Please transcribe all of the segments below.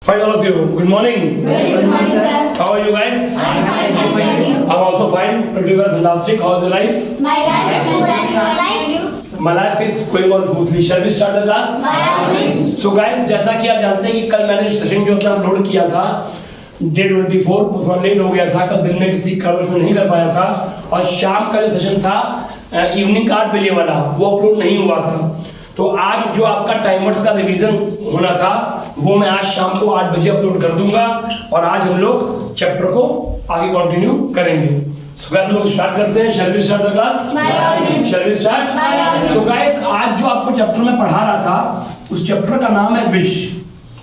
Fine, all of you. Good morning. Good morning, sir. How are you guys? I'm also fine. Pretty well, fantastic. How's your life? My life is good and your life? My life is going on smoothly. Shall we start the class? My life is. So guys, जैसा कि आप जानते हैं कि कल मैंने session जो अपना अपलोड किया था डे 24 उसमें लेट हो गया था, कल दिन में किसी कारण में नहीं कर पाया था, और शाम का जो सेशन था इवनिंग 8 बजे वाला वो अपलोड नहीं हुआ था। तो आज जो आपका टाइमर्स का रिवीजन होना था वो मैं आज शाम को 8 बजे अपलोड कर दूंगा, और आज हम लोग चैप्टर को आगे कंटिन्यू करेंगे। सो गाइस, लोग स्टार्ट करते हैं। Shall we start the class? Shall we start? So guys, आज जो आपको चैप्टर में पढ़ा रहा था उस चैप्टर का नाम है विश।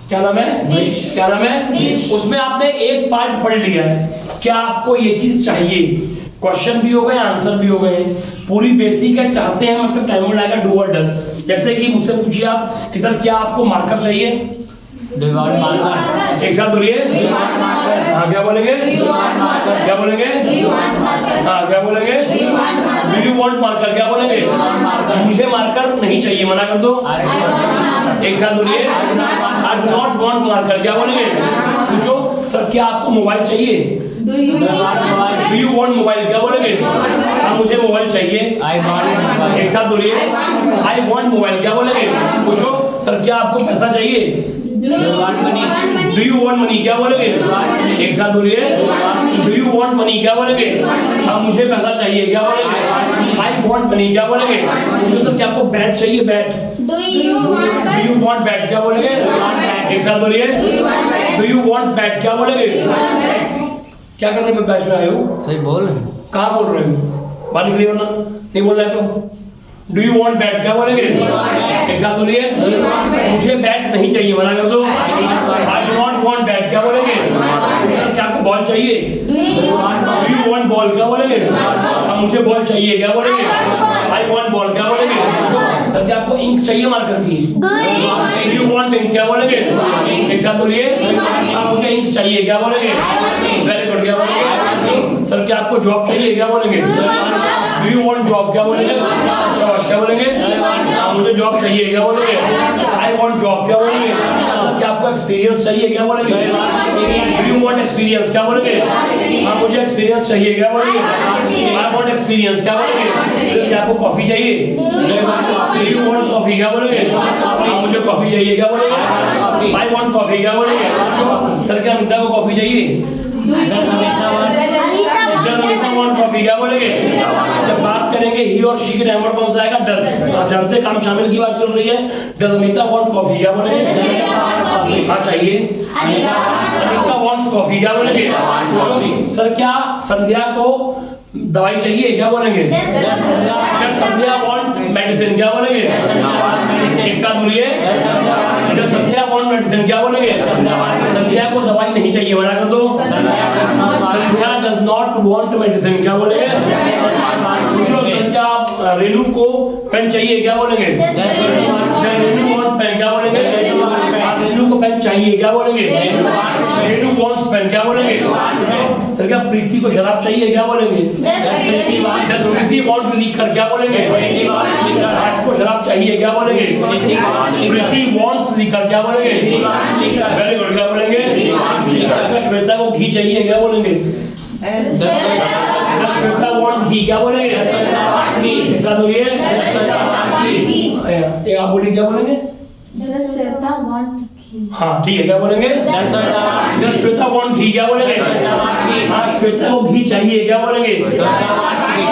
क्या नाम है? विश। क्या नाम है? विश। उसमें आपने एक पार्ट पढ़ लिया है। क्या आपको ये चीज चाहिए? क्वेश्चन भी हो गए, आंसर भी हो गए, पूरी बेसिक है। चाहते हैं मतलब टाइमर लाएगा डू और डस। जैसे कि मुझसे पूछिए आप कि सर क्या आपको मार्कर चाहिए? मार्कर। एक साथ बोलिए। हाँ, क्या बोलेंगे? क्या बोलेंगे? हाँ, क्या बोलेंगे? Do you want marker? क्या बोलेंगे? मुझे मार्कर नहीं चाहिए, मना कर दो। एक साथ बोलिए। आई डू नॉट वांट मार्कर। क्या बोलेंगे? पूछो सर क्या आपको मोबाइल चाहिए? Do you want mobile? क्या बोलेंगे? हाँ, मुझे मोबाइल चाहिए। एक साथ बोलिए। I want mobile. क्या बोलेंगे? पूछो सर क्या आपको पैसा चाहिए? Do you want money? क्या बोलेंगे? एक साथ बोलिए। Do you want money? क्या बोलेंगे? हाँ, मुझे पैसा चाहिए। क्या बोलेंगे? I want money. क्या बोलेंगे? पूछो सर क्या आपको बैट चाहिए? Bat. Do you want bat? क्या बोलेंगे? एक साथ बोलिए। Do you want bat? क्या बोलेंगे? क्या करने में बैच में आए हो? सही बोल। कहाँ बोल रहे हो? बात निकली वरना नहीं बोल रहे तो। Do you want bat? क्या बोलेंगे? एक साथ बोलिए। मुझे बैट नहीं चाहिए, मना कर दो। I do not want bat. क्या बोलेंगे? क्या आपको बॉल चाहिए? Do you want ball? क्या बोलेंगे? मुझे बॉल चाहिए। क्या बोलेंगे? I want ball. क्या बोलेंगे? सर क्या आपको इंक चाहिए मार्कर की? Do you want ink? क्या बोलेंगे? एक साथ बोलिए। मुझे इंक चाहिए। क्या बोलेंगे? Very good. क्या बोलेंगे? सर क्या आपको जॉब चाहिए? क्या बोलेंगे? Do you want job? क्या बोलेंगे? क्या बोलेंगे? मुझे जॉब चाहिए। क्या बोलेंगे? I want job. क्या बोलेंगे? क्या आपको एक्सपीरियंस चाहिए? क्या बोलेंगे? Do you want experience? क्या बोलेंगे? मुझे एक्सपीरियंस चाहिए। क्या बोलेंगे? I want experience. क्या बोलेंगे? क्या आपको कॉफी चाहिए? Do you want coffee? क्या बोलेंगे? मुझे कॉफी चाहिए। क्या बोलेंगे? I want coffee. क्या बोलेंगे? सर क्या अमिता को कॉफी चाहिए? कॉफी। क्या बोलेंगे? जब बात करेंगे ही और शी के टाइमर कौन सा आएगा? डज। आप जानते काम शामिल की बात चल रही है। Does Amita want coffee? क्या बोलेंगे? हाँ चाहिए। Anita wants coffee. क्या बोलेंगे? सर क्या संध्या को दवाई चाहिए? क्या बोलेंगे? संध्या वांट मेडिसिन? क्या बोलेंगे? एक साथ बोलिए। संध्या वांट मेडिसिन? क्या बोलेंगे? संध्या को दवाई नहीं चाहिए, मना कर दो। संध्या डज नॉट वांट मेडिसिन। क्या बोलेंगे? पूछो संध्या रेनू को पेन चाहिए? क्या बोलेंगे? Renu want pen. क्या बोलेंगे? रेनू को पेन चाहिए। क्या बोलेंगे? Renu wants pen. क्या बोलेंगे? सर क्या प्रीति को शराब चाहिए? क्या बोलेंगे? प्रीति वांट्स लीकर। क्या बोलेंगे? राज को शराब चाहिए। क्या बोलेंगे? प्रीति वांट्स लीकर। क्या बोलेंगे? Very good. क्या बोलेंगे? श्वेता को घी चाहिए? क्या बोलेंगे? श्वेता वांट घी। क्या बोलेंगे? ऐसा बोलिए। आप बोलिए। क्या बोलेंगे? हाँ ठीक है। क्या बोलेंगे? श्वेता वांट घी। क्या बोलेंगे? हाँ श्वेता को घी चाहिए। क्या बोलेंगे?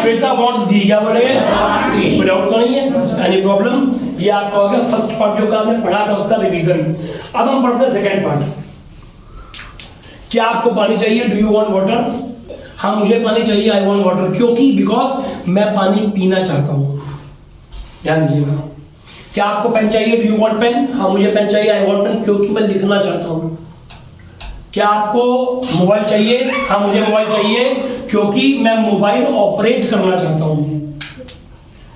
श्वेता वांट्स घी। क्या बोलेंगे? कोई डाउट तो नहीं है? Any problem? ये आपका हो गया फर्स्ट पार्ट जो आपने पढ़ा था उसका रिवीजन। अब हम पढ़ते हैं सेकंड पार्ट। क्या आपको पानी चाहिए? Do you want water? हाँ मुझे पानी चाहिए। I want water. क्योंकि बिकॉज मैं पानी पीना चाहता हूँ। ध्यान दीजिएगा। क्या आपको पेन चाहिए? Do you want pen? हाँ मुझे पेन चाहिए। आई वांट पेन क्योंकि मैं लिखना चाहता हूँ। क्या आपको मोबाइल चाहिए? हाँ मुझे मोबाइल चाहिए क्योंकि मैं मोबाइल ऑपरेट करना चाहता हूँ।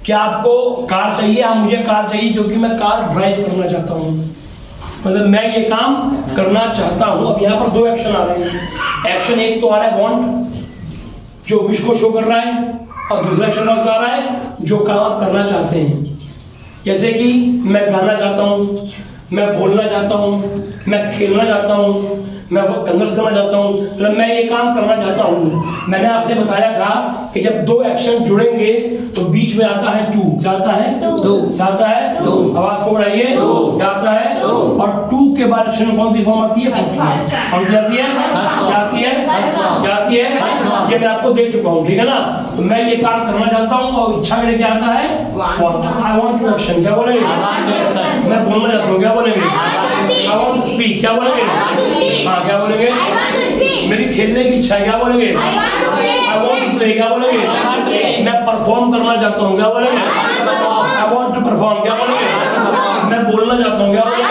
क्या आपको कार चाहिए? हाँ मुझे कार चाहिए क्योंकि मैं कार ड्राइव करना चाहता हूँ। मतलब मैं ये काम करना चाहता हूँ। अब यहाँ पर दो एक्शन आ रहे हैं। एक्शन एक तो आ रहा है वांट, जो विश को शो कर रहा है, और दूसरा एक्शन कौन सा आ रहा है? जो काम आप करना चाहते हैं। जैसे कि मैं गाना चाहता हूँ, मैं बोलना चाहता हूँ, मैं खेलना चाहता हूँ, मैं वो कन्वर्स करना चाहता हूँ, मतलब मैं ये काम करना चाहता हूँ। मैंने आपसे बताया था कि जब दो एक्शन जुड़ेंगे तो बीच में आता है टू। क्या आता है? टू। क्या आता है? आवाज को बढ़ाइए। क्या आता है? और टू के बाद एक्शन कौन सी फॉर्म आती है? कौन सी आती है? क्या आती है? क्या आती है? ये मैं आपको दे चुका हूँ, ठीक है ना? तो मैं ये काम करना चाहता हूँ और इच्छा मेरे क्या आता है? I want to action. क्या बोलेंगे? मैं बोलना चाहता हूँ। क्या बोलेंगे? I want to speak. क्या बोलेंगे? हाँ, क्या बोलेंगे? मेरी खेलने की इच्छा है। क्या बोलेंगे? I want to play. क्या बोलेंगे? मैं परफॉर्म करना चाहता हूँ। क्या बोलेंगे? I want to perform. क्या बोलेंगे? मैं बोलना चाहता हूँ। क्या बोलेंगे?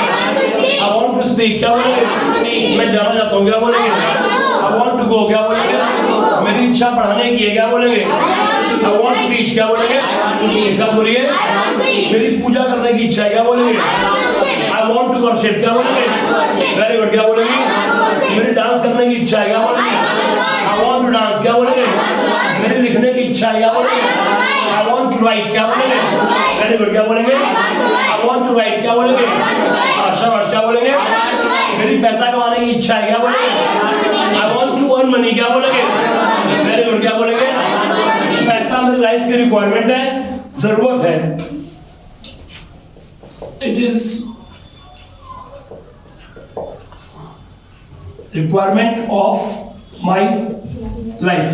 I want to speak. क्या बोलेंगे? मैं जाना चाहता हूँ। क्या बोलेंगे? I want to go. क्या बोलेंगे? मेरी इच्छा पढ़ाने की है। क्या बोलेंगे? I want to teach. क्या बोलेंगे? क्या बोलिए? मेरी पूजा करने की इच्छा है। क्या बोलेंगे? I want to worship. क्या बोलेंगे? Very good. क्या बोलेंगे? मेरी डांस करने की इच्छा है। क्या बोलेंगे? I want to dance. क्या बोलेंगे? मेरी लिखने की इच्छा है। क्या बोलेंगे? I want to write. क्या बोलेंगे? Very good. क्या बोलेंगे? I want to write. क्या बोलेंगे? शाबाश। क्या बोलेंगे? मेरी पैसा कमाने की इच्छा है। क्या बोलेंगे? I want to earn money. क्या बोलेंगे? Very good. क्या बोलेंगे? पैसा मेरी लाइफ की रिक्वायरमेंट है, जरूरत है। It is requirement of my life.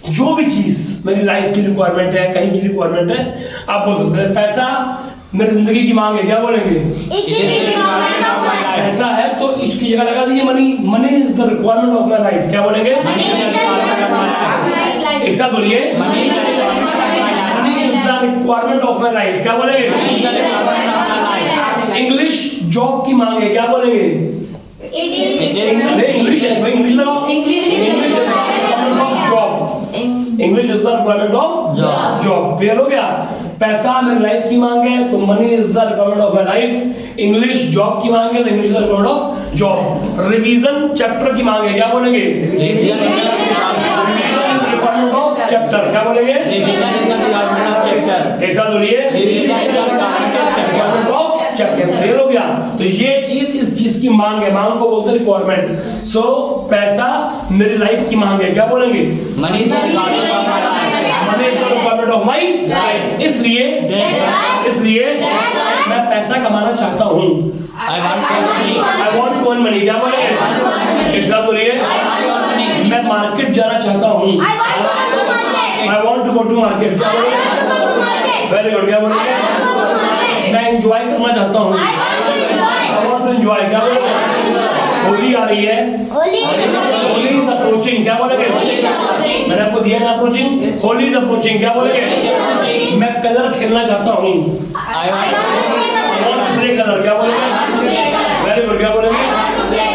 जो भी चीज मेरी लाइफ की रिक्वायरमेंट है, कहीं की रिक्वायरमेंट है, आप बोल सकते हैं। पैसा मेरी जिंदगी की मांग है। क्या बोलेंगे? पैसा है तो इसकी जगह लगा दीजिए money. Money is the requirement of my life. क्या बोलेंगे? एक साथ बोलिए। Money is the requirement of my life. क्या बोलेंगे? इंग्लिश जॉब की मांग है। क्या बोलेंगे? इंग्लिश है भाई, इंग्लिश लगाओ। English is the requirement of job. Clear हो गया? पैसा मेरी लाइफ की मांग है तो money is the requirement of my life. English job की मांग है तो English is the requirement of job. Revision chapter की मांग है। क्या बोलेंगे? Requirement of chapter. क्या बोलेंगे? ऐसा बोलिए। Requirement of chapter. क्लियर हो गया? तो ये चीज इस चीज की मांग है, मांग को बोलते हैं रिक्वायरमेंट। सो पैसा मेरी लाइफ की मांग है। क्या बोलेंगे? Money is the requirement of my life. इसलिए मैं पैसा कमाना चाहता हूँ। I want to earn money. क्या बोलेंगे? एक साथ बोलिए। मैं मार्केट जाना चाहता हूँ। I want to go to market. क्या बोलेंगे? Very good. क्या बोलेंगे? मैं एंजॉय करना चाहता हूँ। I want to enjoy. क्या बोलेंगे? होली आ रही है। Holi is approaching. क्या बोलेंगे? मैंने आपको दिया ना अप्रोचिंग। Holi is approaching. क्या बोलेंगे? मैं कलर खेलना चाहता हूँ। I want to play colour. क्या बोलेंगे? Very good. क्या बोलेंगे?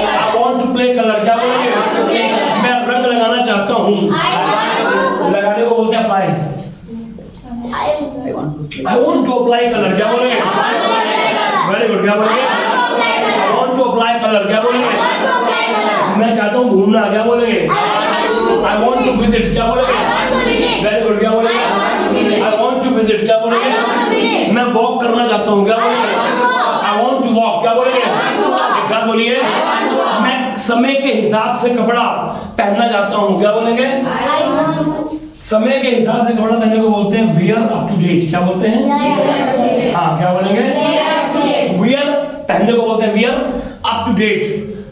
I want to play colour. क्या बोलेंगे? मैं रंग लगाना चाहता हूँ। लगाने को बोलते हैं apply. I want to apply colour. क्या बोलेंगे? Very good. क्या बोलेंगे? I want to apply colour. क्या बोलेंगे? मैं चाहता हूँ घूमना। क्या बोलेंगे? I want to visit. क्या बोलेंगे? Very good. क्या बोलेंगे? I want to visit. क्या बोलेंगे? मैं वॉक करना चाहता हूँ। क्या बोलेंगे? I want to walk. क्या बोलेंगे? एक साथ बोलिए। मैं समय के हिसाब से कपड़ा पहनना चाहता हूँ। क्या बोलेंगे? समय के हिसाब से कपड़ा पहनने को बोलते हैं वियर अप टू डेट। क्या बोलते हैं? हाँ, क्या बोलेंगे? वियर पहनने को बोलते हैं वियर अप टू डेट।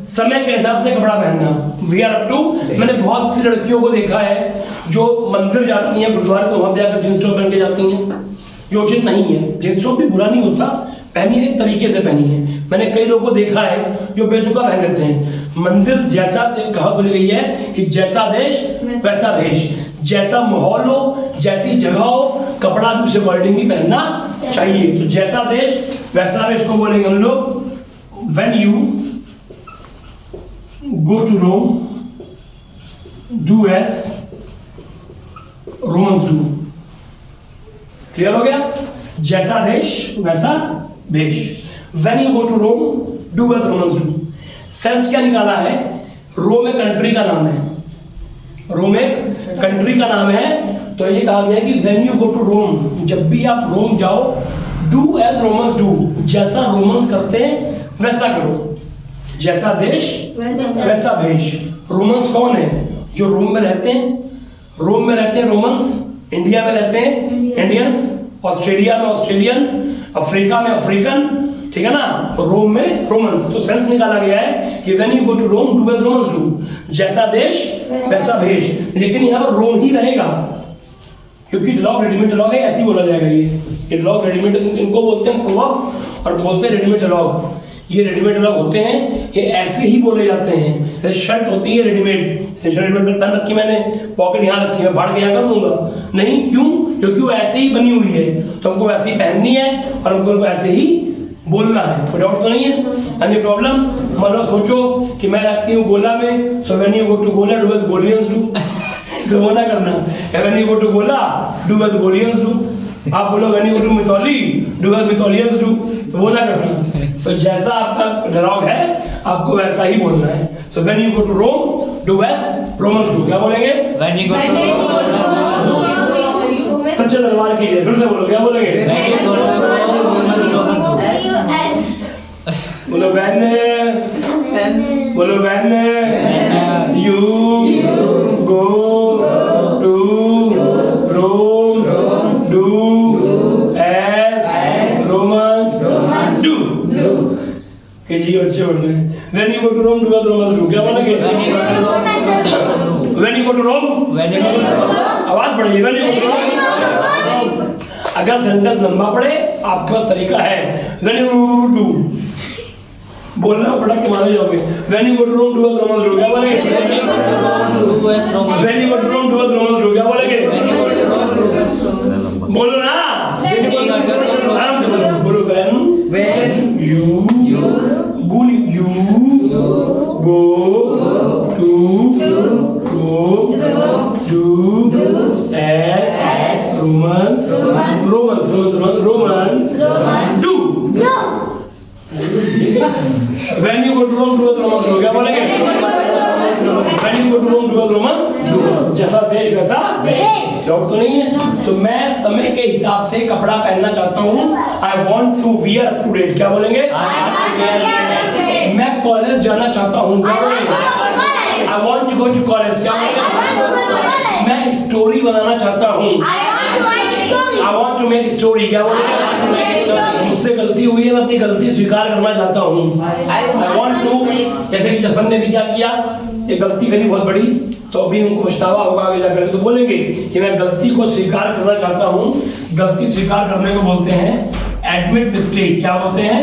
समय के हिसाब से कपड़ा पहनना, वियर अप टू। मैंने बहुत सी लड़कियों को देखा है जो मंदिर जाती हैं, गुरुद्वारे, तो वहां जाकर जींस टॉप पहन के जाती हैं, जो उचित नहीं है। जींस टॉप भी बुरा नहीं होता, पहनिए एक तरीके से पहनिए। मैंने कई लोगों को देखा है जो बेतुका पहन लेते हैं। मंदिर जैसा कहावत बोली गई है कि जैसा देश वैसा भेष। जैसा माहौल हो, जैसी जगह हो, कपड़ा भी उसे क्वालिटी भी पहनना चाहिए। तो जैसा देश वैसा भेष को बोलेंगे हम लोग। When you go to Rome, do as Romans do. Clear हो गया? जैसा देश वैसा देश। When you go to Rome, do as Romans do. Sense क्या निकाला है? रोम एक कंट्री का नाम है। रोम एक कंट्री का नाम है, तो ये कहा गया है कि व्हेन यू गो टू रोम, जब भी आप रोम जाओ, डू एज रोमन्स डू, जैसा रोमन्स करते हैं वैसा करो, जैसा देश वैसा भेष। रोमन्स कौन है? जो रोम में रहते हैं, रोम में रहते हैं रोमन्स, इंडिया में रहते हैं इंडियंस, ऑस्ट्रेलिया में ऑस्ट्रेलियन, अफ्रीका में अफ्रीकन, ठीक है ना। तो रोम में रोमन्स। तो सेंस निकाला गया है कि when you go to Rome do as Romans do, जैसा देश वैसा भेष। लेकिन यहाँ पर रोम ही रहेगा, क्योंकि लॉग रेडीमेड लॉग है, ऐसे ही बोला जाएगा। ये लॉग रेडीमेड, इनको बोलते हैं प्रोवर्ब्स और बोलते हैं रेडीमेड लॉग। ये रेडीमेड लॉग होते हैं, ये ऐसे ही बोले जाते हैं। शर्ट होती है रेडीमेड, शर्ट रेडीमेड पहन रखी मैंने, पॉकेट यहाँ रखी है, फाड़ के यहाँ कर दूंगा नहीं, क्यों? क्योंकि वो ऐसे ही बनी हुई है, तो हमको वैसे ही पहननी है और हमको ऐसे ही बोलना है। कोई डाउट तो नहीं है? Any problem? मान लो सोचो कि मैं रखती हूँ गोला में, so when you go to Gola do as Golians do, तो वो ना करना। When you go to Gola do as Golians do. आप बोलो when you go to Mithauli do as Mithaulians do, तो वो ना करना। तो जैसा आपका डायलॉग है आपको वैसा ही बोलना है। So when you go to Rome do as Romans do. क्या बोलेंगे? When you go to सच्चे दरबार की है, फिर से बोलो, क्या बोलेंगे? when you go to बोलो व्हेन, बोलो when you go to Rome do as Romans do. कि जी अच्छे बोल रहे हैं। When you go to Rome do as Romans do. क्या बोलेंगे? When you go to Rome, when you go to आवाज बढ़िए, when you go to Rome. अगर सेंटेंस लंबा पड़े आपके पास तरीका है, व्हेन यू डू बोलना पड़ा कि माने जाओगे। When you go to Rome do as Romans do. क्या बोलेंगे? do as Roman. When you go to Rome do as Romans do. क्या बोलेंगे? बोलो ना, आराम से बोलो। बोलो when you go to Rome do as Romans do. When you go to Rome, do as Romans do। क्या बोलेंगे? When you go to Rome, do as Romans do। जैसा देश वैसा डाउट तो नहीं है? तो मैं समय के हिसाब से कपड़ा पहनना चाहता हूँ। I want to wear up to date। क्या बोलेंगे? मैं कॉलेज जाना चाहता हूँ। I want to go to college। क्या बोलेंगे? मैं स्टोरी बनाना चाहता हूँ। I want to make story। क्या बोलेंगे? मुझसे गलती हुई है, मैं अपनी गलती स्वीकार करना चाहता हूँ। I want to, जैसे कि जसन ने भी क्या किया, ये गलती करी बहुत बड़ी, तो अभी उनको पछतावा होगा आगे जाकर, तो बोलेंगे कि मैं गलती को स्वीकार करना चाहता हूँ। गलती स्वीकार करने को बोलते हैं एडमिट मिस्टेक। क्या बोलते हैं?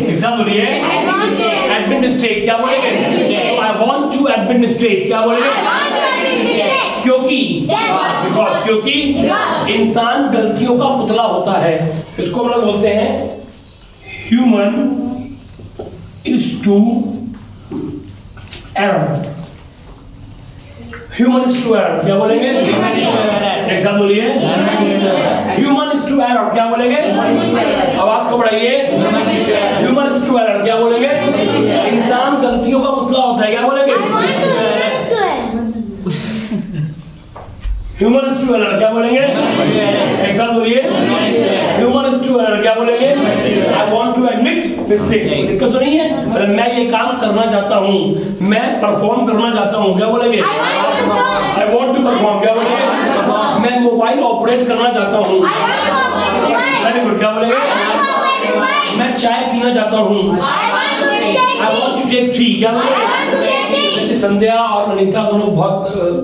एक साथ बोलिए, एडमिट मिस्टेक। क्या बोलेंगे? I want to admit mistake. क्या बोलेंगे? क्योंकि बिकॉज, क्योंकि इंसान गलतियों का पुतला होता है। इसको हम लोग बोलते हैं human is to error. Human is to error. क्या बोलेंगे? एक साथ बोलिए, ह्यूमन इज टू एरर। क्या बोलेंगे? आवाज को बढ़ाइए, ह्यूमन इज टू एरर। क्या बोलेंगे? इंसान गलतियों का पुतला होता है। क्या बोलेंगे? Human is to error. क्या बोलेंगे? एक साथ बोलिए, ह्यूमन इज टू एरर। क्या बोलेंगे? I want to admit mistake. दिक्कत तो नहीं है? अरे मैं ये काम करना चाहता हूँ, मैं परफॉर्म करना चाहता हूँ। क्या बोलेंगे? I want to perform. क्या बोलेंगे? मैं मोबाइल ऑपरेट करना चाहता हूँ। Very good. क्या बोलेंगे? मैं चाय पीना चाहता हूँ। I want to take tea. क्या बोलेंगे? संध्या और अनीता दोनों बहुत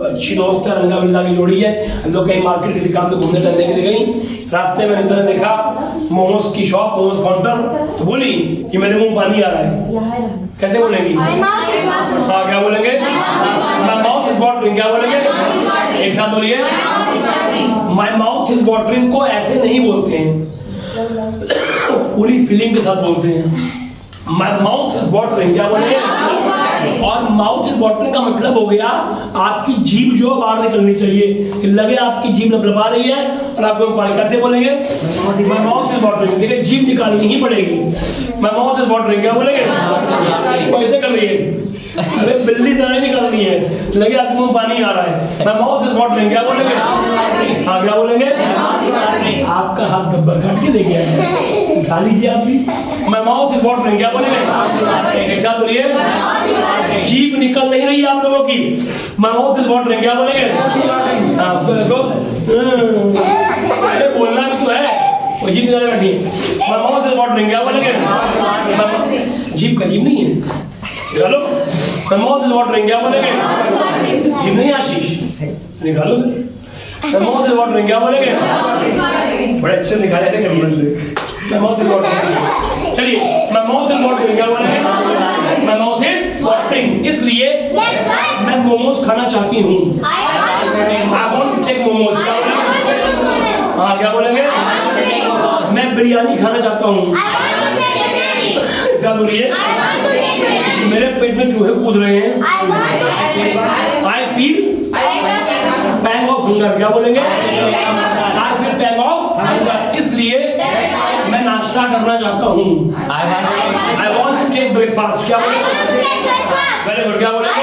अच्छी दोस्त है, रंगा मिल्ला की जोड़ी है। हम लोग कहीं मार्केट किसी काम से घूमने टहलने के लिए गई, रास्ते में अनीता ने देखा मोमोज की शॉप, मोमोज काउंटर, तो बोली कि मेरे मुंह पानी आ रहा है। कैसे बोलेंगी? हाँ, क्या बोलेंगे? My mouth is watering. क्या बोलेंगे? एक साथ बोलिए, माई माउथ इज वाटरिंग को ऐसे नहीं बोलते हैं, पूरी फीलिंग के साथ बोलते हैं। My mouth is watering. क्या बोलेंगे? और माउथ इज वाटरिंग का मतलब हो गया आपकी जीभ जो बाहर निकलनी चाहिए, कि लगे आपकी जीभ लबलबा रही है और आपको पानी। कैसे बोलेंगे? My mouth is watering. देखिए जीभ निकालनी ही पड़ेगी। My mouth is watering. क्या बोलेंगे? कैसे कर रही है? अरे बिल्ली तरह निकालनी है, लगे आपके मुंह पानी आ रहा है। My mouth is watering. क्या बोलेंगे? हाँ, क्या बोलेंगे? आप आपका हाथ गब्बर काट के ले गया, खा लीजिए आप भी। माय माउथ इज वाटरिंग, क्या बोलेंगे? एक साथ बोलिए। जीभ निकल नहीं रही आप लोगों की। माय माउथ इज वाटरिंग, क्या बोलेंगे? हाँ, उसको देखो। अरे बोलना भी तो है, वो जीभ निकल बैठी है। माय माउथ इज वाटरिंग, क्या बोलेंगे? जीभ का जीभ नहीं है, निकालो। माय माउथ इज वाटरिंग, क्या बोलेंगे? जीभ नहीं आशीष, निकालो। माय माउथ इज वाटरिंग, क्या बोलेंगे? बड़े अच्छे निकाले थे माय माउथ इज वाटरिंग। चलिए, माय माउथ इज वाटरिंग, क्या बोलेंगे? माय माउथ इज वाटरिंग, इसलिए मैं मोमोज खाना चाहती हूँ। I want to take momos, क्या बोलेंगे? हाँ, क्या बोलेंगे? मैं बिरयानी खाना चाहता हूँ। क्या बोलिए? मेरे पेट में चूहे कूद रहे हैं। I feel pang of hunger, क्या बोलेंगे? I feel pang of hunger, इसलिए मैं नाश्ता करना चाहता हूँ। I want to take breakfast, क्या बोलेंगे? वेरी गुड, क्या बोलेंगे?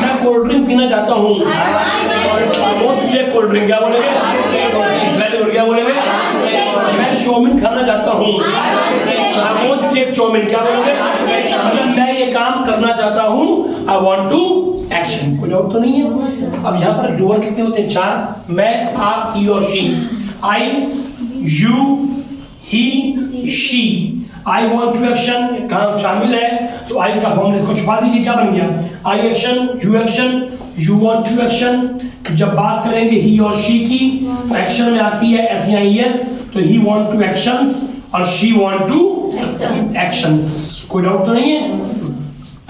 मैं कोल्ड ड्रिंक पीना चाहता हूँ। I want to take cold drink, क्या बोलेंगे? वेरी गुड, क्या बोलेंगे? मैं चाउमीन खाना चाहता हूँ। I want to take chow mein, क्या बोलेंगे? मतलब मैं ये काम करना चाहता हूँ। I want to action. कोई डाउट तो नहीं है? अब यहाँ पर डूअर कितने होते हैं? 4। मैं, आप, ही और she. I, you, he, she. I want to action काम शामिल है, तो आई का फॉर्म इसको छुपा दीजिए, क्या बन गया? I action, you want to action. जब बात करेंगे ही और शी की, तो एक्शन में आती है SEIS, तो ही वॉन्ट टू एक्शंस और शी वॉन्ट टू एक्शंस। कोई डाउट तो नहीं है?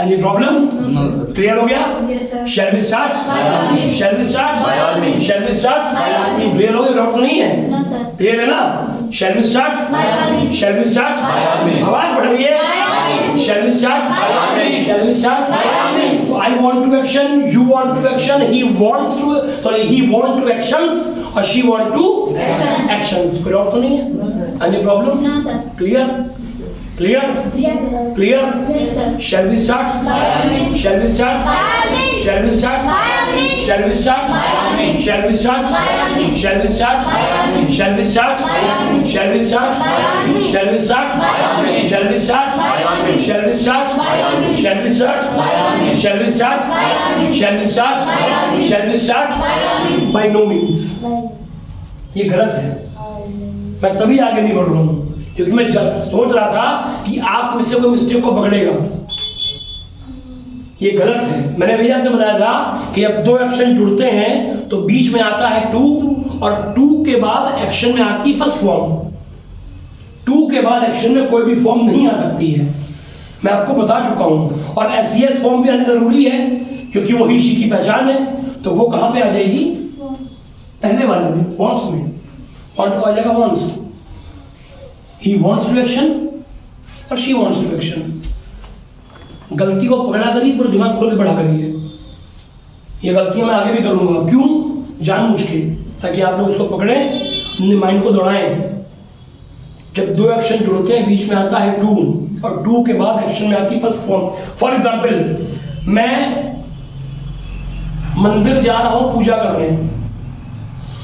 Any problem? No, sir. Clear हो गया? Yes, sir. Shall we start? By all means. Shall we start? By all means. Shall we start? By all means. Clear हो गया? Doubt तो नहीं है? No, sir. Clear है ना? Shall we start? By all means. Shall we start? By all means. आवाज बढ़ाइए। By all means. Shall we start? By all means. Shall we start? By all means. So I want to action, you want to action, he wants to, sorry, he want to actions और she want to actions. कोई doubt तो नहीं है? Any problem? No, sir. Clear? Clear? Yes, sir. Clear? Yes, sir. Shall we start? By all means. Shall we start? By all means. Shall we start? By all means. Shall we start? By all means. Shall we start? By all means. Shall we start? By all means. Shall we start? By all means. Shall we start? By all means. Shall we start? By all means. Shall we start? By all means. Shall we start? By all means. Shall we start? By all means. Shall we start? By all means. Shall we start? By all means. Shall we start? By all means. By no means. ये गलत है। मैं तभी आगे नहीं बढ़ रहा हूँ क्योंकि मैं सोच रहा था कि आप मुझसे कोई मिस्टेक को पकड़ेगा। ये गलत है। मैंने भैया से बताया था कि अब 2 एक्शन जुड़ते हैं तो बीच में आता है 2 और 2 के बाद एक्शन में आती है फर्स्ट फॉर्म। 2 के बाद एक्शन में कोई भी फॉर्म नहीं आ सकती है, मैं आपको बता चुका हूं। और SES फॉर्म भी आनी जरूरी है क्योंकि वो ही शी की पहचान है, तो वो कहां पे आ जाएगी? पहले वाले में, वॉन्ट्स में। वॉन्ट आ जाएगा wants. He wants to action और शी वॉन्ट्स टू एक्शन। गलती को पकड़ा करिए, पूरा दिमाग खोल के पढ़ा करिए। ये गलतियां मैं आगे भी करूंगा, क्यों? जानबूझ के, ताकि आप लोग उसको पकड़े, अपने माइंड को दौड़ाएं। जब 2 एक्शन जुड़ते हैं बीच में आता है 2 और 2 के बाद एक्शन में आती है फर्स्ट फॉर्म। फॉर एग्जाम्पल, मैं मंदिर जा रहा हूं पूजा करने,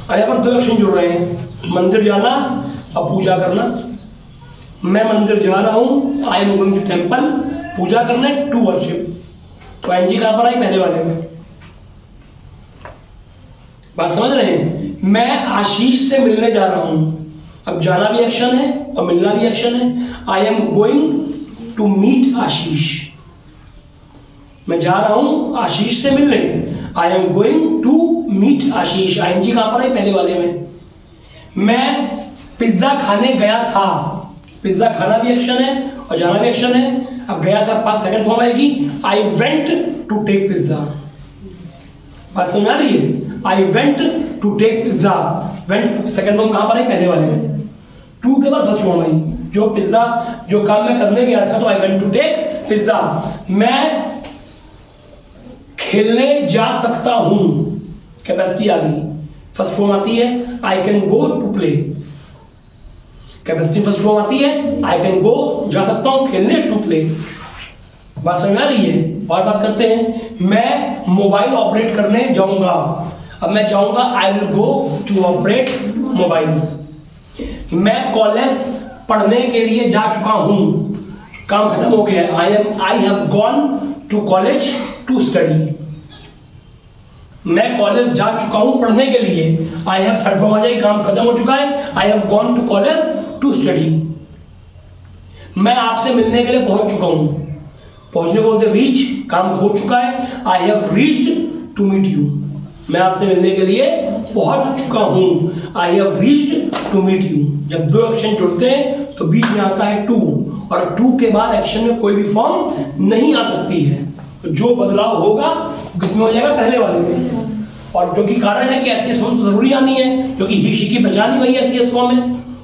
और यहाँ पर 2 एक्शन जुड़ रहे हैं, मंदिर जाना और पूजा करना। मैं मंदिर जा रहा हूं, I am going to temple, पूजा करने, टू वर्शिप। तो एनजी कहां पर आई? पहले वाले में। बात समझ रहे हैं? मैं आशीष से मिलने जा रहा हूं, अब जाना भी एक्शन है और मिलना भी एक्शन है। I am going to meet Ashish, मैं जा रहा हूं आशीष से मिलने। I am going to meet Ashish, ING कहां पर है? पहले वाले में। मैं पिज्जा खाने गया था, पिज्जा खाना भी एक्शन है और जाना भी एक्शन है। अब गया था पास सेकंड फॉर्म आएगी, I went to take pizza. बात समझ आ रही है? I went to take pizza, went second form कहां पर है? पहले वाले में। 2 के बाद फर्स्ट फॉर्म आई, जो पिज्जा जो काम मैं करने गया था, तो I went to take pizza. मैं खेलने जा सकता हूं, कैपेसिटी आ गई, फर्स्ट फॉर्म आती है I can go to play. Capacity first form आती है आई कैन गो, जा सकता हूं खेलने, टू प्ले। बात समझ आ रही है? और बात करते हैं, मैं मोबाइल ऑपरेट करने जाऊंगा। अब मैं जाऊंगा, I will go to operate mobile. मैं कॉलेज पढ़ने के लिए जा चुका हूँ, काम खत्म हो गया है। I have gone to college to study. मैं कॉलेज जा चुका हूँ पढ़ने के लिए। आई हैव थर्ड फॉर्म आ जाएगी, काम खत्म हो चुका है। I have gone to college to study. मैं आपसे मिलने के लिए पहुंच चुका हूँ, पहुंचने को बोलते रीच, काम हो चुका है। I have reached to meet you. मैं आपसे मिलने के लिए पहुंच चुका हूँ। I have reached to meet you. जब दो एक्शन जुड़ते हैं तो बीच में आता है टू, और टू के बाद एक्शन में कोई भी फॉर्म नहीं आ सकती है। तो जो बदलाव होगा किसमें हो जाएगा, पहले वाले में। और जो कि कारण है कि एसएस फॉर्म तो जरूरी आनी है, क्योंकि ही शी की पहचान ही वही एसएस फॉर्म है,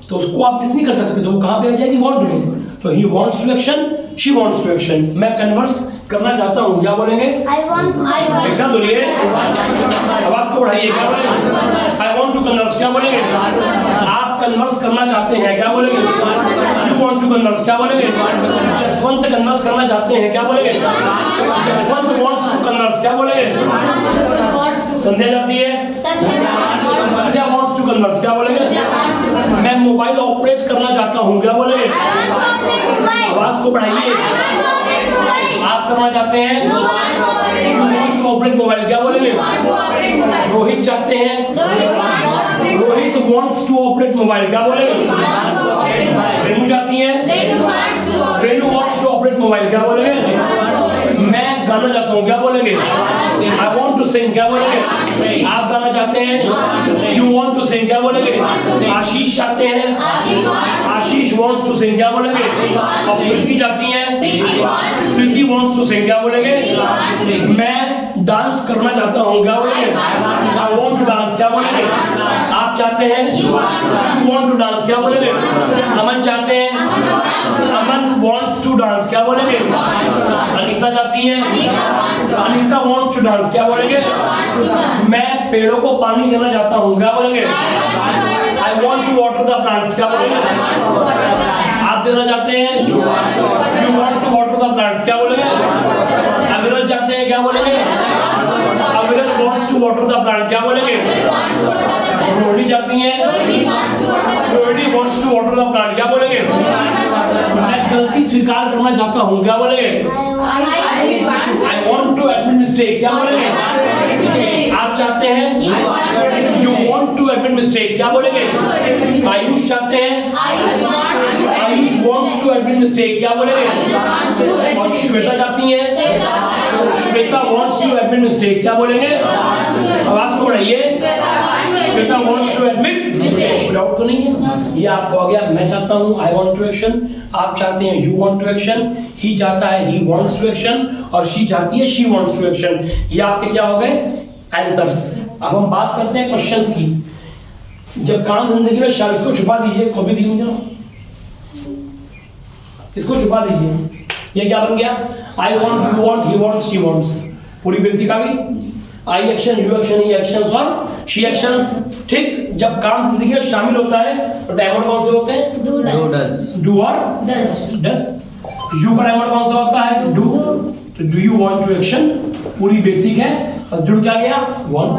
तो उसको आप मिस नहीं कर सकते। तो वो कहाँ पे आ जाएगी, वांट में। तो he wants to action, she wants to action. मैं कन्वर्स करना चाहता हूँ, क्या बोलेंगे, एक साथ बोलिए, आवाज को बढ़ाइए, क्या बोलेंगे, आई वांट टू कन्वर्स, क्या बोलेंगे, आप कन्वर्स करना चाहते हैं, क्या बोलेंगे, यू वांट टू कन्वर्स, क्या बोलेंगे, जसवंत कन्वर्स करना चाहते हैं, क्या बोलेंगे, जसवंत वांट्स टू कन्वर्स, क्या बोलेंगे, संध्या जाती है, संध्या वांट्स टू कन्वर्स, क्या बोलेंगे, मैं मोबाइल ऑपरेट करना चाहता हूँ, क्या बोलेंगे, आवाज को बढ़ाइए, आप करना चाहते हैं, ऑपरेट मोबाइल, क्या बोलेंगे, रोहित चाहते हैं, Rohit wants to operate mobile, क्या बोलेंगे, रेनू चाहती है, Renu wants to operate mobile, क्या बोलेंगे, मैं गाना चाहता हूँ, क्या बोलेंगे, आई वांट टू सिंग, क्या बोलेंगे, आप गाना चाहते हैं, यू वांट टू सिंग, क्या बोलेंगे, आशीष चाहते हैं, आशीष वांट्स टू सिंग, क्या बोलेंगे, और प्रीति चाहती है, प्रीति वांट्स टू सिंग, क्या बोलेंगे, मैं डांस करना चाहता हूँ, क्या बोलेंगे, आई वांट टू डांस, क्या बोलेंगे, आप चाहते हैं, यू वांट टू डांस, क्या बोलेंगे, अमन चाहते हैं, अमन वांट्स टू डांस, क्या बोलेंगे, अनीता चाहती है, अनीता वांट्स टू डांस, क्या बोलेंगे, मैं पेड़ों को पानी देना चाहता हूँ, क्या बोलेंगे, I want to water the plants, क्या बोलेंगे, आप देना चाहते हैं, you want to water the plants, क्या बोलेंगे, अविरल चाहते हैं, क्या बोलेंगे, Aviral wants to water the plant, क्या बोलेंगे, रोहिणी चाहती हैं, Rohini wants to water the plant, क्या बोलेंगे, मैं गलती स्वीकार करना चाहता हूँ, क्या बोलेंगे, I want to admit mistake, क्या बोलेंगे, आप चाहते हैं, you want to admit mistake, क्या बोलेंगे, आयुष चाहते हैं, Ayush wants to admit mistake, क्या बोलेंगे, और श्वेता चाहती हैं, Shweta wants to admit mistake, क्या बोलेंगे, आवाज को बढ़ाइए, Shweta wants to admit mistake. Doubt तो नहीं है, ये आपको आ गया। मैं चाहता हूँ, आई वांट टू एक्शन, आप चाहते हैं, यू वांट टू एक्शन, ही चाहता है, ही वांट्स टू एक्शन, और शी चाहती है, शी वांट्स टू एक्शन। ये आपके क्या हो गए, आंसर्स। अब हम बात करते हैं क्वेश्चंस की। जब काम जिंदगी में शामिल, इसको छुपा दीजिए, कॉपी दी मुझे, इसको छुपा दीजिए। ये क्या बन गया, I want, you want, he wants, she wants, पूरी बेसिक आ गई। I action, you action, he actions और शी एक्शंस। ठीक, जब काम जिंदगी में शामिल होता है तो टाइमर कौन से होते हैं, डू डज, डू और डस। यू का टाइमर कौन सा होता है, डू। तो do you want to action पूरी बेसिक है, बस जुड़ क्या गया, want.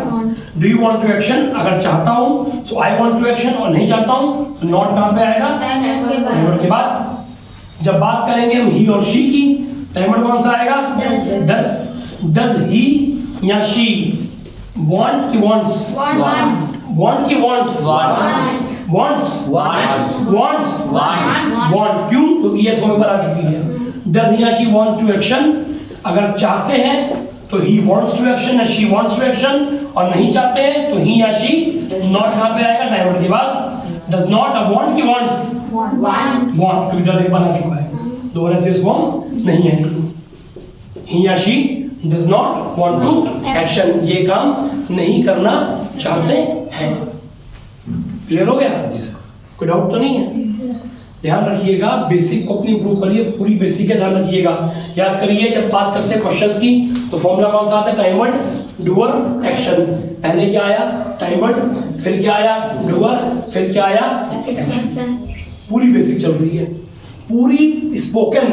Do you want to action, अगर चाहता हूं तो आई वांट टू एक्शन, और नहीं चाहता हूं तो नॉट कहां पे आएगा, टाइमर के बाद। जब बात करेंगे हम ही और शी की, टाइमर कौन सा आएगा, डस। डस ही या शी वांट की वांट्स, वांट की वांट्स, वांट्स, वांट्स, वांट। क्यों, क्योंकि ये इसमें ऊपर आ चुकी है। डस ही या शी वांट टू एक्शन, अगर चाहते हैं तो ही वांट्स टू एक्शन या शी वांट्स टू एक्शन, और नहीं चाहते हैं तो ही या शी नॉट कहां पे आएगा, टाइमर के बाद। डज नॉट, अब वांट की वांट्स, वांट, क्योंकि डज एक बार आ चुका है, दोबारा से इसको नहीं है। ही या she does not want to action, ये काम नहीं करना चाहते हैं। क्लियर हो गया, कोई डाउट तो नहीं है। ध्यान रखिएगा, बेसिक को अपनी इंप्रूव करिए, पूरी बेसिक है, ध्यान रखिएगा। याद करिए, जब बात करते हैं क्वेश्चंस की तो फॉर्मूला कौन सा आता है, टाइमर्ड, डूअर, एक्शन। पहले क्या आया, टाइमर्ड, फिर क्या आया, डूअर, फिर क्या आया, एक्शन। पूरी बेसिक चल रही है, पूरी स्पोकन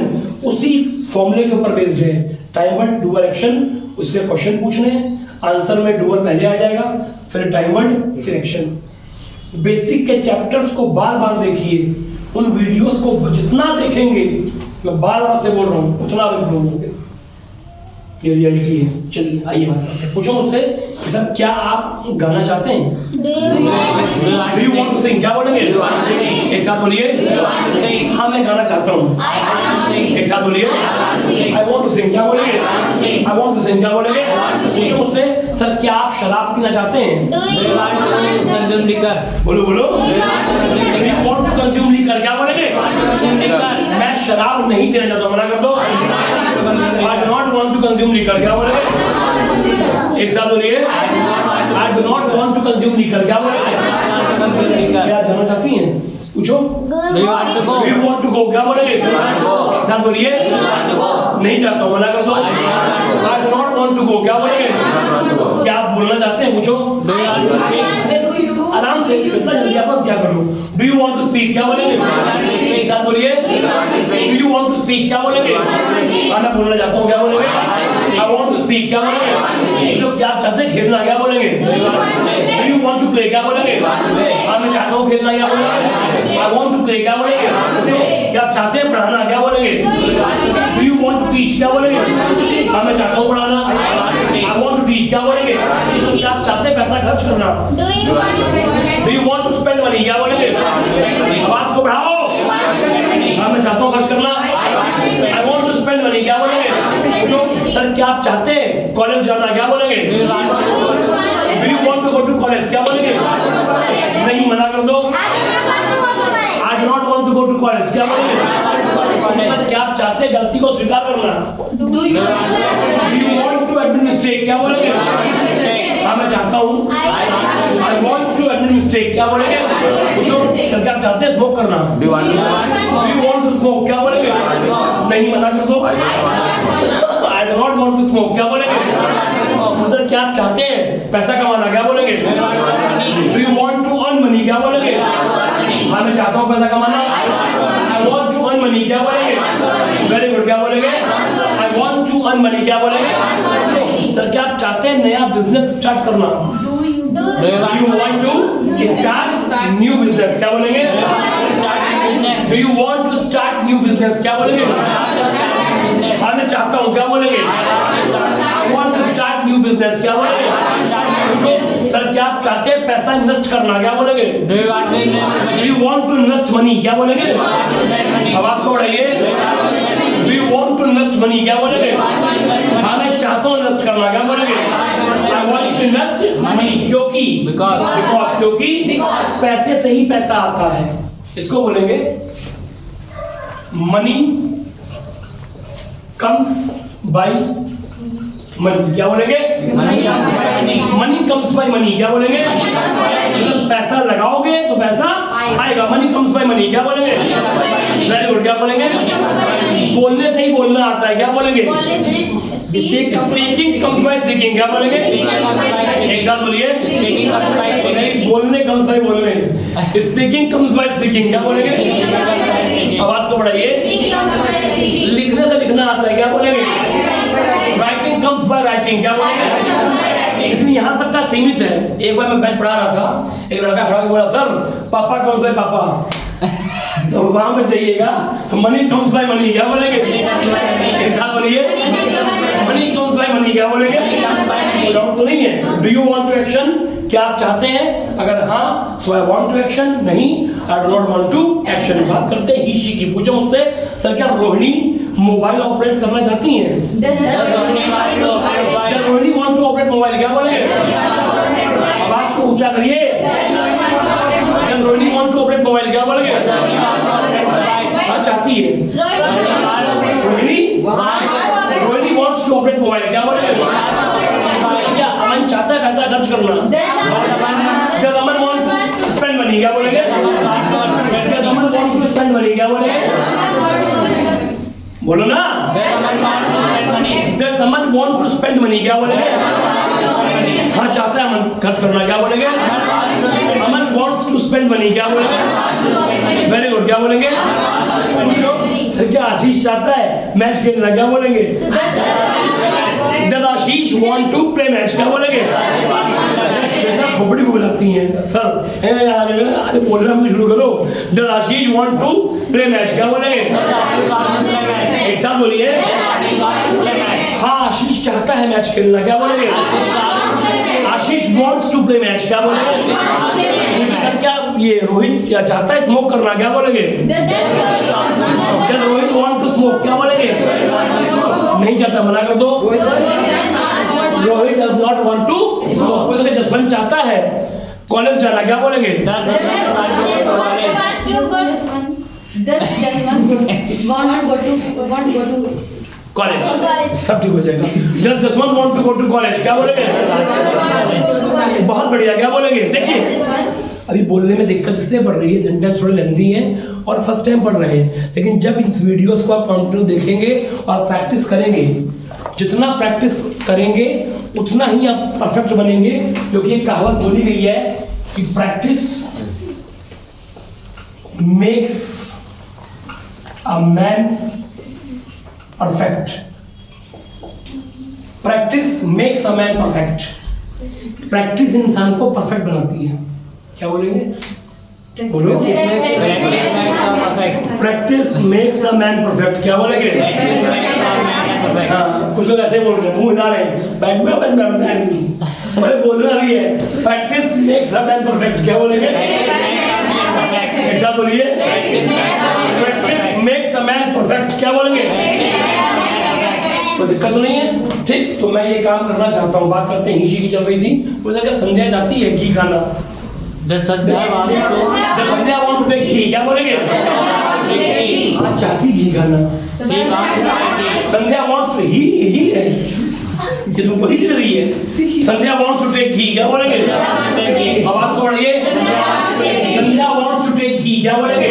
उसी फॉर्मूले के ऊपर बेस्ड है। टाइमर्ड, डूअर, एक्शन, उससे क्वेश्चन पूछने, आंसर में डूअर पहले आ जाएगा, फिर टाइमर्ड, फिर एक्शन। बेसिक के चैप्टर्स को बार बार देखिए, उन वीडियोस को जितना देखेंगे, मैं बार बार से बोल रहा हूँ, उतना आप इम्प्रूव होंगे। ये रियलिटी है। चलिए आइए बात करते हैं। पूछो मुझसे कि सर क्या आप गाना चाहते हैं? Do you want to sing? क्या बोलेंगे? एक साथ बोलिए। हाँ मैं गाना चाहता हूँ। एक साथ बोलिए। I want to sing। क्या बोलेंगे? I want to sing। क्या बोलेंगे? पूछो मुझसे सर क्या आप शराब पीना चाहते हैं? Consume liquor. बोलो बोलो। Do you want to consume liquor? क्या बोलेंगे? मैं शराब नहीं पीना चाहता हूँ, मना कर दो। I do not want to consume liquor। क्या बोलेंगे? एक साथ बोलिए। I do not want to consume liquor। क्या बोलेंगे? क्या जाना चाहती हैं? पूछो। Do you want to go? Do you want to go? क्या बोलेंगे? एक साथ बोलिए। नहीं चाहता हूँ, मना कर दो। I do not want to go। क्या बोलेंगे? क्या आप बोलना चाहते हैं? पूछो। Do you want to speak? आराम से जल्दी क्या करूँ? Do you want to speak? क्या बोलेंगे? एक साथ बोलिए। Do you want to speak? क्या बोलेंगे? मैं बोलना चाहता हूँ। क्या बोलेंगे? I want to speak। क्या बोलेंगे? तो क्या आप चाहते हैं खेलना? क्या बोलेंगे? Do you want to play? क्या बोलेंगे? मैं चाहता हूँ खेलना। क्या बोलेंगे? I want to play। क्या बोलेंगे? क्या आप चाहते हैं पढ़ाना? क्या बोलेंगे? Do you want to teach? क्या बोलेंगे? मैं चाहता हूँ पढ़ाना। I want to teach। क्या बोलेंगे? क्या आप चाहते हैं पैसा खर्च करना? Do you want to spend money? क्या बोलेंगे? आवाज को बढ़ाओ। मैं चाहता हूँ खर्च करना। I want to spend money। क्या बोलेंगे? जो सर क्या आप चाहते हैं कॉलेज जाना? क्या बोलेंगे? Do you want to go to college? क्या बोलेंगे? नहीं, मना कर दो। I do not want to go to college। क्या बोलेंगे? सर क्या आप चाहते हैं गलती को स्वीकार करना? Do you want to administrate? क्या बोलेंगे? हाँ मैं चाहता हूँ। I want to administrate। क्या बोलेंगे? पूछो सर क्या आप चाहते हैं स्मोक करना? Do you want to smoke? क्या बोलेंगे? नहीं, मना कर दो। I do not want to smoke। क्या बोलेंगे? सर क्या आप चाहते हैं पैसा कमाना? क्या बोलेंगे? Do you want to earn money? क्या बोलेंगे? हाँ मैं चाहता हूँ पैसा कमाना। I want to earn money। क्या बोलेंगे? Very good. क्या बोलेंगे? I want to earn money। क्या बोलेंगे? सर क्या आप चाहते हैं नया बिजनेस स्टार्ट करना? Do you want to start new business? क्या बोलेंगे? Do you want to start new business? क्या बोलेंगे? हाँ मैं चाहता हूँ। क्या बोलेंगे? I want to start new business। क्या बोलेंगे? सर क्या आप चाहते हैं पैसा इन्वेस्ट करना? क्या बोलेंगे? Do you want to invest money? क्या बोलेंगे? आवाज को बढ़ाइए। Do you want to invest money? क्या बोलेंगे? हाँ मैं चाहता हूँ इन्वेस्ट करना। क्या बोलेंगे? I want to invest money। क्योंकि क्योंकि पैसे से ही पैसा आता है। इसको बोलेंगे मनी कम्स बाय मनी। क्या बोलेंगे? Money comes by money. क्या बोलेंगे? पैसा लगाओगे तो पैसा आएगा। Money comes by money. क्या बोलेंगे? Very good. क्या बोलेंगे? बोलने से ही बोलना आता है। क्या बोलेंगे? Speaking comes by speaking. क्या बोलेंगे? एक साथ बोलिए। बोलने कम्स बाय बोलने। Speaking comes by speaking. क्या बोलेंगे? आवाज को बढ़ाइए। लिखने से लिखना आता है। क्या बोलेंगे? Writing comes by writing. क्या बोलेंगे? लेकिन यहाँ तक का सीमित है। एक बार मैं बैच पढ़ा रहा था, एक लड़का खड़ा बोला सर पापा कम्स बाय पापा। तो वहां पे जाइएगा मनी कम्स बाय मनी। क्या बोलेंगे? एक साथ बोलिए। Money comes by money. क्या बोलेंगे? डाउट तो नहीं है। Do you want to action? क्या आप चाहते हैं? अगर हाँ so I want to action. नहीं I do not want to action. बात करते हैं ही की। पूछो मुझसे सर क्या रोहिणी मोबाइल ऑपरेट करना चाहती हैं? क्या Rohini want to operate mobile? क्या बोलेंगे? आवाज को ऊंचा करिए। Rohini want to operate mobile. क्या बोलेंगे? हाँ चाहती है। Rohini wants to operate mobile. क्या बोलेंगे? क्या अमन चाहता है पैसा खर्च करना? क्या अमन वांट टू स्पेंड मनी? क्या बोलेंगे? क्या अमन वांट टू स्पेंड मनी? क्या बोलेंगे? बोलो ना। Does someone want to spend money? क्या बोलेंगे? हाँ चाहता है अमन खर्च करना। क्या बोलेंगे? अमन wants to spend money। क्या बोलेंगे? Very good. क्या बोलेंगे? सर क्या आशीष चाहता है मैच खेलना? क्या बोलेंगे? Does Ashish want to play match? क्या बोलेंगे? खोपड़ी को बुलाती हैं सर आज प्रोग्राम शुरू करो। The Ashish want to play match, क्या बोलेंगे एक साथ बोलिए। हाँ आशीष चाहता है मैच खेलना, क्या बोलेंगे आशीष वांट्स टू प्ले मैच, क्या बोलेंगे। क्या ये रोहित क्या चाहता है स्मोक करना, क्या बोलेंगे रोहित वांट टू स्मोक, क्या बोलेंगे नहीं चाहता, मना कर दो। Rohit does not want to smoke. Jaswant चाहता है कॉलेज जाना, क्या बोलेंगे कॉलेज, सब ठीक हो जाएगा। Just Jaswant want to go to college, क्या बोलेंगे बहुत बढ़िया, क्या बोलेंगे। देखिए अभी बोलने में दिक्कत इसलिए पड़ रही है, सेंटेंस थोड़े लेंथी हैं और फर्स्ट टाइम पढ़ रहे हैं, लेकिन जब इस वीडियोस को आप कंटिन्यू देखेंगे और प्रैक्टिस करेंगे, जितना प्रैक्टिस करेंगे उतना ही आप परफेक्ट बनेंगे। क्योंकि एक कहावत बोली गई है कि practice makes a man perfect. Practice makes a man perfect. Practice इंसान को परफेक्ट बनाती है, क्या बोलेंगे बोलो। Practice makes a man perfect, क्या बोलेंगे हाँ कुछ लोग ऐसे बोल रहे हैं, मुंह हिला रहे हैं, अरे बोलना भी है। Practice makes a man perfect, क्या बोलेंगे ऐसा बोलिए। Practice makes a man perfect, क्या बोलेंगे कोई दिक्कत तो नहीं है। ठीक, तो मैं ये काम करना चाहता हूँ। बात करते हैं घी की चल रही थी, मुझे लगा संध्या जाती है घी खाना। संध्या वांट टू घी, क्या बोलेंगे हाँ चाहती घी खाना। संध्या वांट्स ही है ये तुमको दिख रही है। संध्या वांट्स टू टेक घी, क्या बोलेंगे आवाज तो बढ़िए। संध्या वांट्स टू टेक घी, क्या बोलेंगे।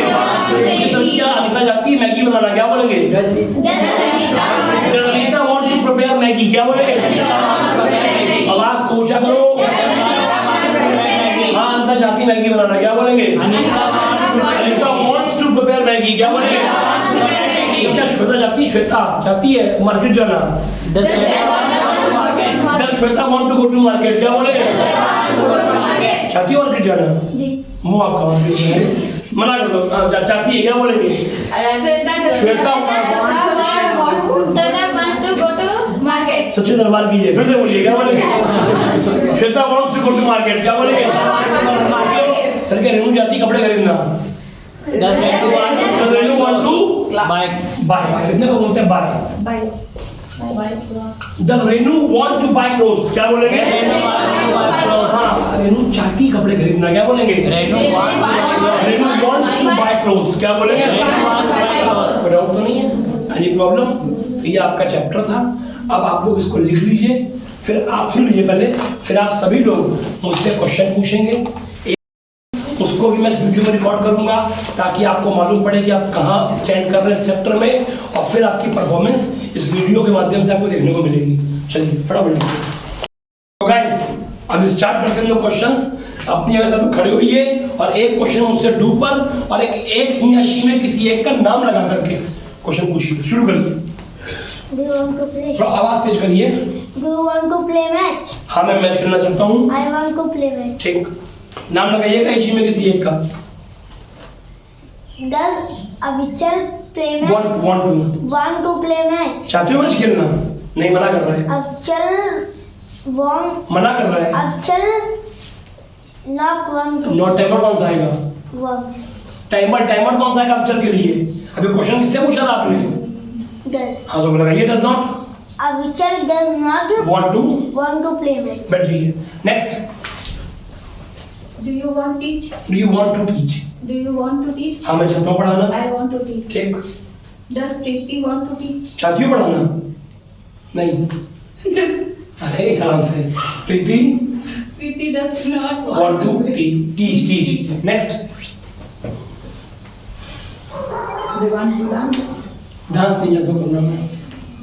संध्या अनिता जाती है मैगी बनाना, क्या बोलेंगे Anita want to prepare Maggi, क्या बोलेंगे आवाज को ऊंचा करो। हाँ अनिता जाती मैगी बनाना, क्या बोलेंगे Anita wants to prepare Maggi, क्या बोलेंगे। क्या श्वेता जाती, श्वेता जाती है मार्केट जाना। Shweta want to go to market, क्या बोलेंगे चाहती है मार्केट जाना। मुंह आपका मना कर दो, चाहती है, क्या बोलेंगे श्वेता सच्चे दरबार कीजिए, फिर से बोलिए, क्या बोलेंगे Shweta wants to go to market, क्या बोलेंगे सर क्या रेनू जाती कपड़े खरीदना। रेनू वांट टू बाय, कितने को बोलते हैं buy. The Renu want to buy clothes, क्या बोलेंगे हाँ रेनू चाहती कपड़े खरीदना, क्या बोलेंगे Renu wants to buy clothes, क्या बोलेंगे कोई डाउट तो नहीं है, एनी प्रॉब्लम। ये आपका चैप्टर था। अब आप लोग इसको लिख लीजिए, फिर आप सुन लीजिए पहले, फिर आप सभी लोग मुझसे क्वेश्चन पूछेंगे। उसको भी मैं इस वीडियो में रिकॉर्ड करूंगा ताकि आपको मालूम पड़े कि आप कहाँ स्टैंड कर रहे हैं इस चैप्टर में, और फिर आपकी परफॉर्मेंस इस वीडियो के माध्यम से आपको देखने को मिलेगी। चलिए फटाफट तो गाइस अब स्टार्ट करते हैं क्वेश्चंस। अपनी जगह से खड़े होइए और एक क्वेश्चन मुझसे डू पर और एक ही राशि में किसी एक का नाम लगा करके क्वेश्चन पूछिए। शुरू करिए, थोड़ा आवाज तेज करिए। Do you want to play match? हाँ मैं मैच खेलना चाहता हूँ। I want to play match. ठीक, नाम लगाइएगा इसी में किसी एक का। Does Avichal play match? want to play match? चाहते हो मैच खेलना? नहीं, मना कर रहा है। Avichal मना कर रहा है। Avichal not want to. Not timer कौन सा आएगा? Want. टाइमर कौन सा आएगा अक्षर के लिए? अभी क्वेश्चन किससे पूछा था आपने? Does. हाँ तो लगाइए does not। Avichal does not want to play match. बैठ जाइए। Next, Do you want to teach? do you want to teach? Do you want to teach? हाँ मैं चाहता हूँ पढ़ाना। I want to teach. ठीक, Does Preeti want to teach? चाहती हो पढ़ाना? नहीं। अरे आराम से। प्रीति Preeti does not want to teach. Next, Do you want to dance? Dance नहीं चाहता हूँ करना मैं।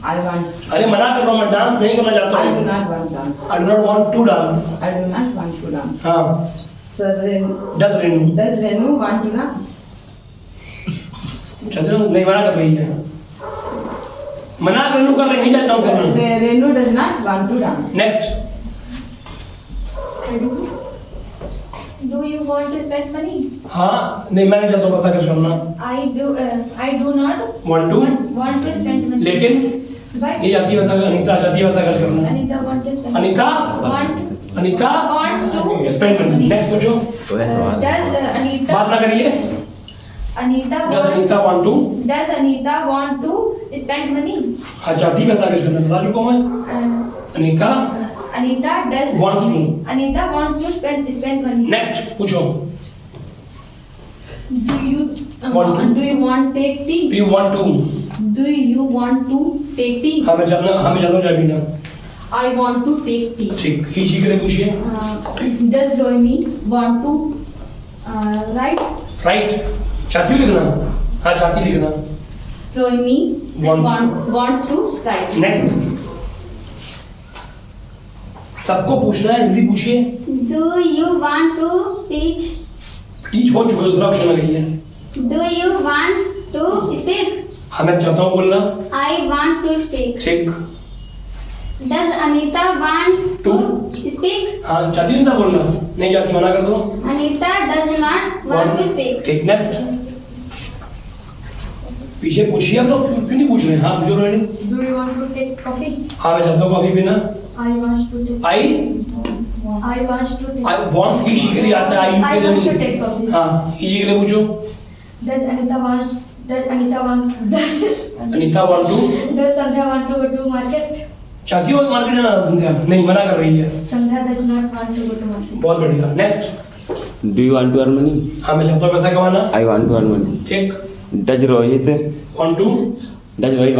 I want. अरे मना कर रहा हूँ, मैं डांस नहीं करना चाहता I do हूँ। not want dance. I do not want to dance। I do not want to dance. हाँ, So then, does Renu? does Renu want to dance? चलो नहीं, मना कर रही है। मना रेनू कर रही, नहीं चाहता हूँ करना। Renu does not want to dance. Next, Do you want to spend money? हाँ नहीं मैं नहीं चाहता हूँ पैसा खर्च करना। I do not Want to want to spend money. लेकिन But ये जाती है पैसा, अनीता जाती है पैसा खर्च करना। Anita want to spend. Anita Anita Wants to spend करना। नेक्स्ट पूछो। Does Anita बात ना करिए। Anita Does want Anita want to Does Anita want to spend money? हाँ जाती है पैसा खर्च करना। बता चुका हूँ मैं। Uh, Anita Anita wants to। Anita wants to spend money. Next पूछो। Do you Want to? do you want take tea? Do you want to? Do you want to take tea? हाँ मैं जानना चाह भी ना। I want to take tea. ठीक खींची के लिए पूछिए। Does Rohini want to write? Right चाहती हूँ लिखना। हाँ चाहती लिखना। Rohini Wants wants to write. Next सबको पूछना है, हिंदी पूछिए। Do you want to teach? Teach हो चुका, दूसरा ऑप्शन लग रही है। Do you want to speak? हाँ मैं चाहता हूँ बोलना। I want to speak. ठीक Does Anita want to speak? हाँ चाहती हूँ ना बोलना, नहीं चाहती मना कर दो। Anita does not want to speak. ठीक नेक्स्ट पीछे पूछिए आप लोग, क्यों नहीं पूछ रहे? हाँ पूछो Rohini. Do you want to take coffee? हाँ मैं चाहता हूँ कॉफी पीना। I want to take. I wants की शी के लिए आता है, आई यू I के want to लिए take coffee. हाँ इजी के लिए पूछो। Does Anita want Does Anita want to Does Sandhya want to go to market? चाहती हो मार्केट जाना? संध्या नहीं, मना कर रही है। Sandhya does not want to go to market. बहुत बढ़िया next. Do you want to earn money? हाँ मैं चाहता हूँ पैसा कमाना। I want to earn money. ठीक Does Rohit want to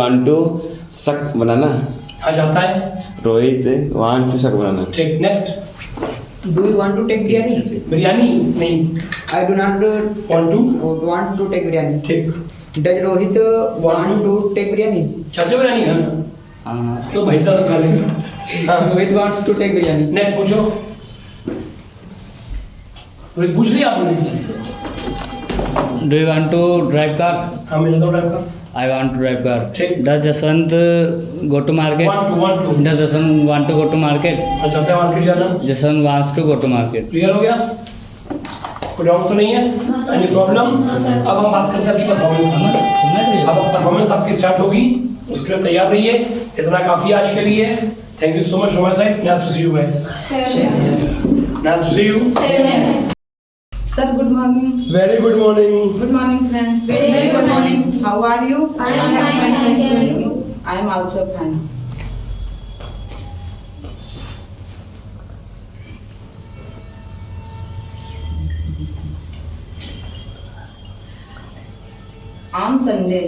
want to suck banana? हाँ जाता है। Rohit want to suck banana. ठीक next Do you want to take biryani? Biryani नहीं, I do not want to take biryani. ठीक Does Rohit want to take biryani? चाहते हो बिरयानी खाना? तो भाई साहब खा लेंगे। हाँ Rohit wants to take biryani. Next पूछो। रोहित पूछ लिया आपने? Do you want to drive car? हाँ मैं जाता हूँ ड्राइव का। I want to drive car. ठीक। Does Jaswant go to market? want to Does Jaswant want to go to market? हाँ चाहते हैं मार्केट जाना। Jaswant wants to go to market. Clear हो गया? कोई डाउट तो नहीं है? Any problem? अब हम बात करते हैं आपकी परफॉर्मेंस की। अब परफॉर्मेंस आपकी स्टार्ट होगी, उसके लिए तैयार रहिए। इतना काफी आज के लिए। Thank you so much from my side. Nice to see you guys. Nice to see you. Sir, good morning. Very good morning. Good morning, friends. Very good morning. How are you? I am fine, thank you. I am also fine. On Sunday,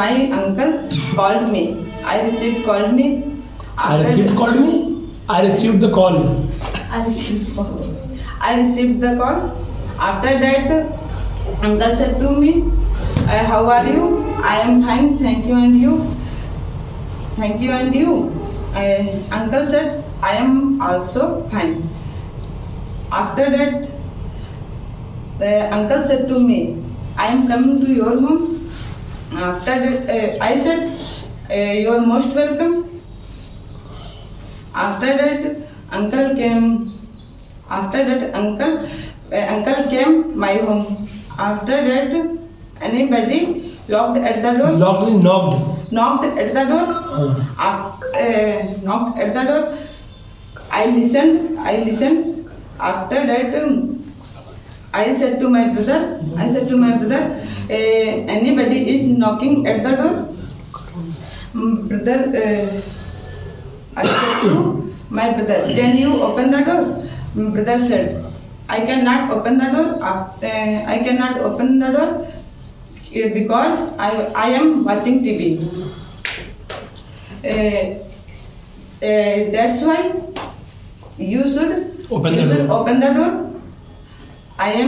my uncle called me. I received the call. I received the call. After that, uncle said to me, how are you? I am fine, thank you, and you? Thank you, and you? Uncle said, I am also fine. After that, the uncle said to me, I am coming to your home. After that, I said, you are most welcome. After that, uncle came my home. After that, anybody knocked at the door. Knocked at the door. Knocked at the door. I listened. After that, I said to my brother, anybody is knocking at the door? I said to my brother, can you open the door? Brother said, I cannot open the door. Because I am watching TV. That's why you should open the door. I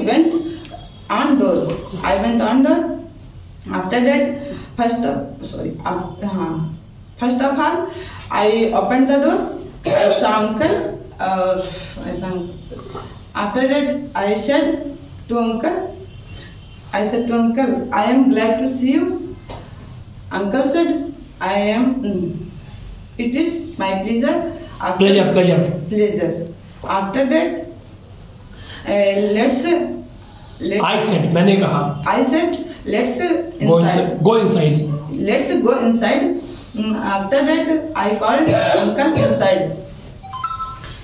went on door. After that, first of all, I opened the door. I saw uncle. After that, I said to uncle, I am glad to see you. Uncle said, it is my pleasure. Pleasure, pleasure. Pleasure. After that, let's. I said, मैंने कहा. I said, let's Go inside. inside. Go inside. Let's go inside. After that, I called uncle inside.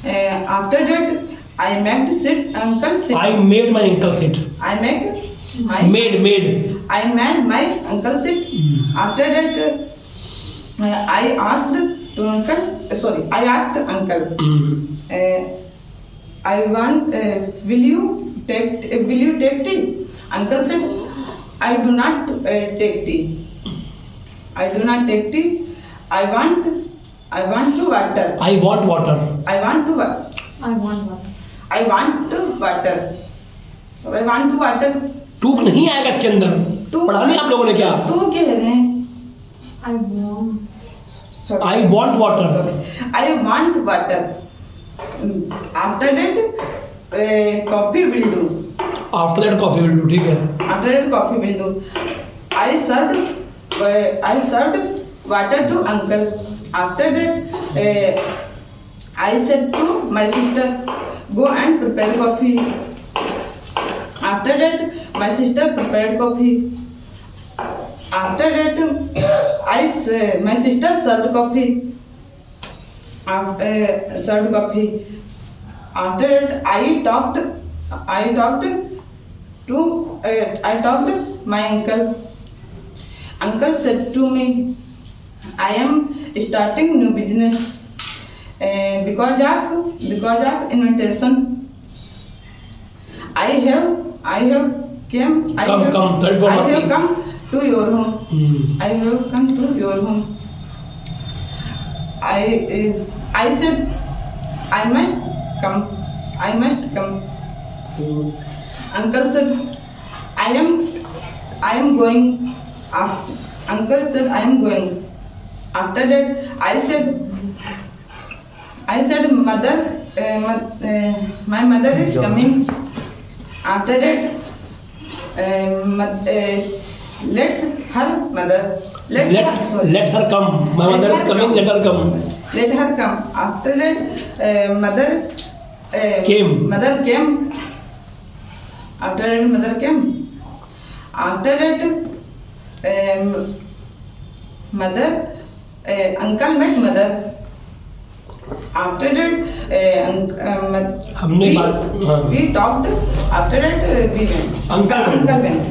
After that, I made sit uncle sit. I made my uncle sit. I made my. Made. I made my uncle sit. After that, I asked to uncle. Sorry, I asked uncle. I want. Will you take tea? Uncle said, I do not take tea. I do not take tea. I want to water. I want water. I want to water. I want one. I want to water. So I want to water. To नहीं आएगा इसके अंदर. पढ़ा नहीं आप लोगों ने क्या? तू कह रहे हैं? I want. Sorry. I want water. I want water. After that, coffee will do. After that coffee will do. ठीक है. After that, coffee will do. I served water to uncle. After that, I said to my sister, go and prepare coffee. After that, my sister prepared coffee. After that, my sister served coffee. Served coffee. After that, I talked to my uncle. Uncle said to me, I am starting new business because of invitation. I have come to your home. I have come to your home. I said I must come. Uncle said I am going. Uncle said I am going. After that, I said mother, my mother is coming. After that, let's her mother. Let her come. My mother is coming. Let her come. Let her come. After that, mother Came. Mother came. After that, mother came. After that, uncle met mother. After that, हमने बात. we talked. After that, we went. Uncle went.